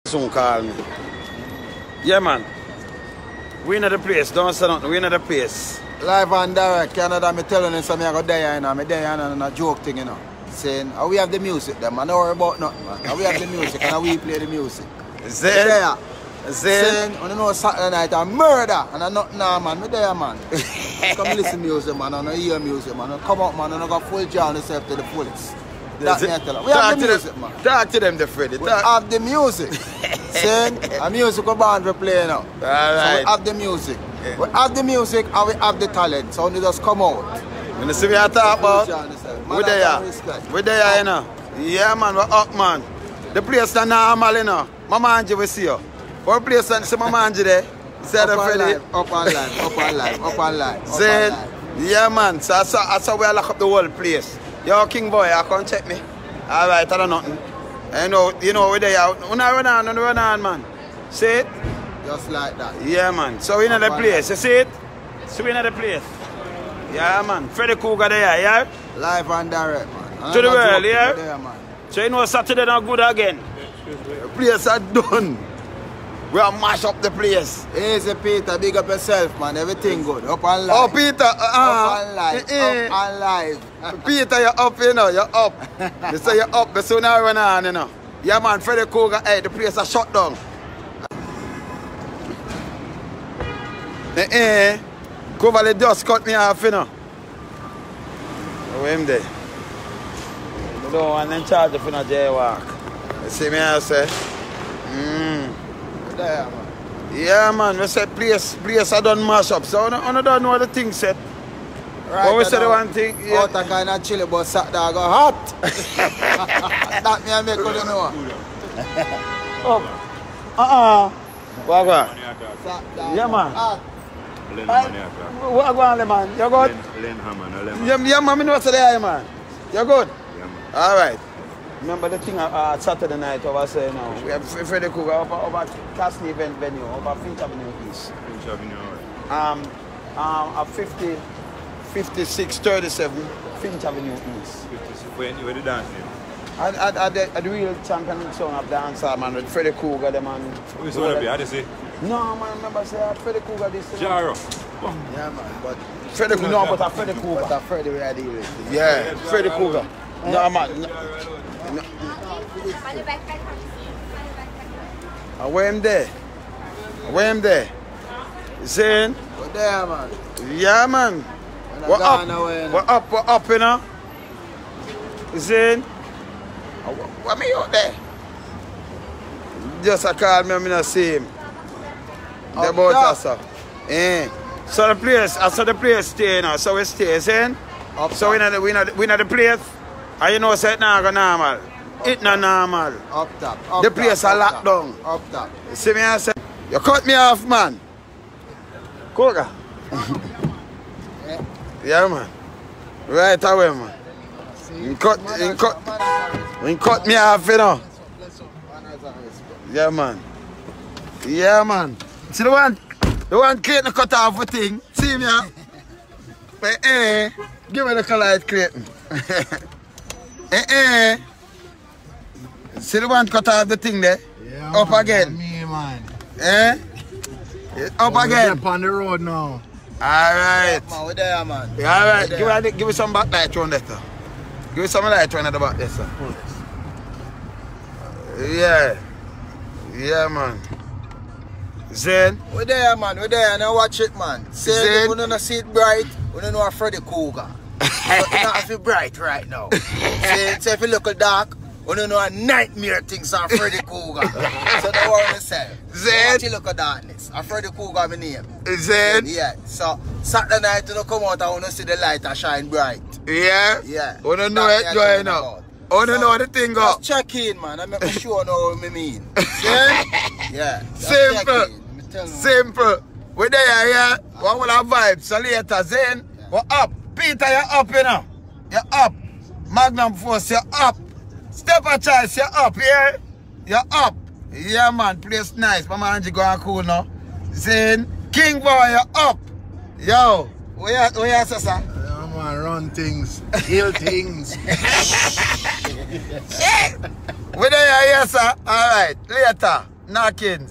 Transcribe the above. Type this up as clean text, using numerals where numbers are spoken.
Soon call me. Yeah, man. We in the place. Don't say nothing. We in the place. Live and direct. Canada, me telling you something. I go there, you know. Me there, and a joke thing, you know. Saying, we have the music, them. I don't worry about nothing, man. We have the music, and we play the music. Saying, you know, Saturday night, a murder, and I'm not now, man. Me there, man. Come listen to music, man, and I hear music, man. Come out, man, and I got full job yourself to the fullest. That's me, I tell you. We have the music, man. Talk to them, the Freddy. We have the music. Saying, a musical band we play now. All right. So we have the music. Yeah. We have the music and we have the talent. So we just come out. When you see me I talk about, we there. We there, you know. Yeah, man, we're up, man. The place is normal, you know. My man, we see you. What place is my man there? Say the Freddy. Up and live, up and live, up and live. Say, yeah, man. So that's how we lock up the whole place. Yo, King Boy, I come check me. All right, I don't know nothing. You know, we're there. Run on, man. See it? Just like that. Yeah, man. So we're in the place. You see it? So we're in the place. Yeah, man. Freddy Kruger there, yeah? Live and direct, man. To the world, yeah? There, man. So you know Saturday not good again. The place are done. We are mash up the place. Easy, Peter. Big up yourself, man. Everything good. Up and live. Oh, Peter. Up and live. Up and live. Peter, you're up, you know. You're up. They say you're up, but soon I run on, you know. Yeah, man. Freddy Kruger, hey, the place are shut down. Coverly just cut me off, you know. Where him there? I don't want in charge of no jaywalk. You see me, I say? There, man. Yeah, man. We say place I done mash up. So I don't know the thing set. Right, but we say the one thing. Yeah. Out kind of chilly, but Saturday I go hot. That me I make you know. Oh. What go? Yeah, man. What go on, man? You good? Yeah, man. I know what's there, man. You good? Yeah, man. All right. Remember the thing Saturday night over say now. We have Freddy Kruger over KASNI event venue over Finch Avenue East. Finch Avenue, at 5637 Finch Avenue East. Where the dance name? At the Reacl Champion son of dancer, man, with Freddy Kruger, the man. Who's going to be? How do you say? No, man, remember say Freddy Kruger this. Jaro. Yeah, man, but Freddy Kruger, no, but Freddy Kruger. But Freddy we are dealing with. Yeah, Freddy Kruger. No, man. No. Where him there? Where him there? Saying? We're there, man. Yeah, man. We're up, you know. Saying? What me out there? Just a call me, I'm not see him. The boat also. So the place, I saw the place stay now, so we stay, saying? So we not the place. And you know, say it not normal. It's not normal. Up top. The place are locked down. Up top. You see me, I say, you cut me off, man. Kruger. Yeah, man. Right away, man. You cut me off, you know. Yeah, man. Yeah, man. See the one Clayton cut off the thing. See me, yeah? But, give me the color, Clayton. See the one cut off the thing there? Yeah, up man, again. Me, man. Up again. Up on the road now. Alright. Man, we're there, man. Alright. Give me some back light on that, sir. Give me some light on the back there, sir. Yeah. Yeah, man. Zen. We're there, man. We're there. Now watch it, man. Say, we don't see it bright. We don't know a Freddy Kruger. It's not feel bright right now. Say if you look dark, we don't know a nightmare things on Freddy Kruger. So don't worry yourself. Zen. Watch you look at darkness. A Freddy Kruger my name. Zen. Yeah. So Saturday night you don't come out and you see the light and shine bright. Yeah? Yeah. We don't know it going up. We don't know the thing go. Just check in, man. I make sure know what I mean. Yeah. Simple. Simple. We're there, yeah? What will our vibes? So later, Zen. We're up. Peter, you're up, you know. You're up. Magnum Force, you're up. Step a choice, you're up, yeah? You're up. Yeah, man. Place nice. My man, you going cool now. Zen. King Vower, you're up. Yo. Where you say, sir? Yeah, man. Run things. Kill things. We're there, yes, sir. All right. Later. knockings.